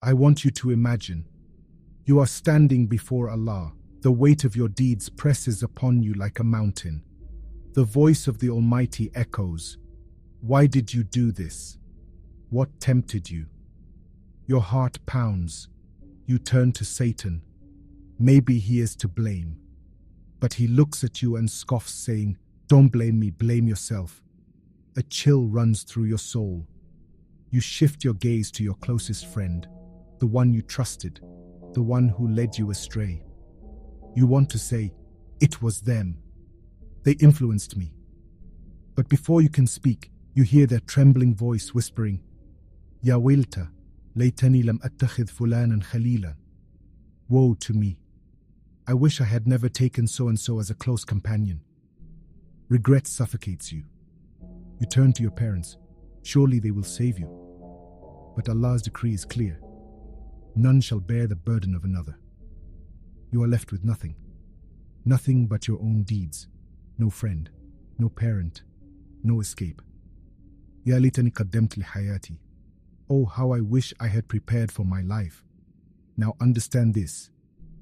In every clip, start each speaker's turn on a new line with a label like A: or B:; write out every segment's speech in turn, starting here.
A: I want you to imagine. You are standing before Allah. The weight of your deeds presses upon you like a mountain. The voice of the Almighty echoes, "Why did you do this? What tempted you?" Your heart pounds. You turn to Satan. Maybe he is to blame. But he looks at you and scoffs, saying, "Don't blame me, blame yourself." A chill runs through your soul. You shift your gaze to your closest friend, the one you trusted, the one who led you astray. You want to say, "It was them. They influenced me." But before you can speak, you hear their trembling voice whispering, "Ya waylta, laytani lam attakhidh fulanan khalilan." Woe to me. I wish I had never taken so-and-so as a close companion. Regret suffocates you. You turn to your parents. Surely they will save you. But Allah's decree is clear. None shall bear the burden of another. You are left with nothing. Nothing but your own deeds. No friend, no parent, no escape. Ya litani qaddamt li hayati. Oh, how I wish I had prepared for my life. Now understand this.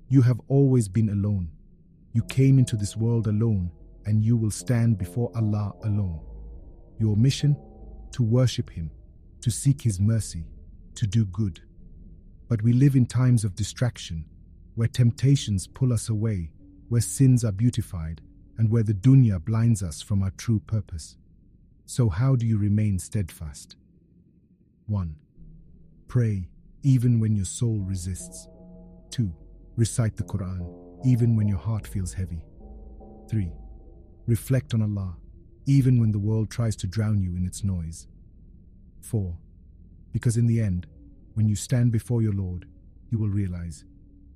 A: You have always been alone. You came into this world alone, and you will stand before Allah alone. Your mission? To worship Him, to seek His mercy, to do good. But we live in times of distraction, where temptations pull us away, where sins are beautified, and where the dunya blinds us from our true purpose. So how do you remain steadfast? 1. Pray, even when your soul resists. 2. Recite the Qur'an, even when your heart feels heavy. 3. Reflect on Allah, even when the world tries to drown you in its noise. 4. Because in the end, when you stand before your Lord, you will realize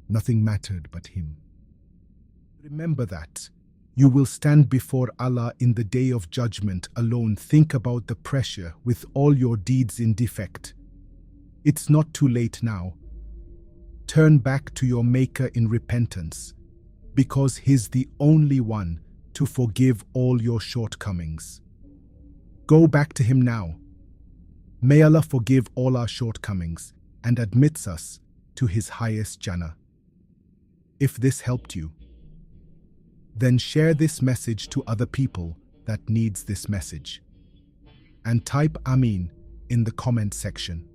A: nothing mattered but Him. Remember that. You will stand before Allah in the day of judgment alone. Think about the pressure with all your deeds in defect. It's not too late now. Turn back to your Maker in repentance, because He's the only one to forgive all your shortcomings. Go back to Him now. May Allah forgive all our shortcomings and admits us to His highest Jannah. If this helped you, then share this message to other people that needs this message. And type Ameen in the comment section.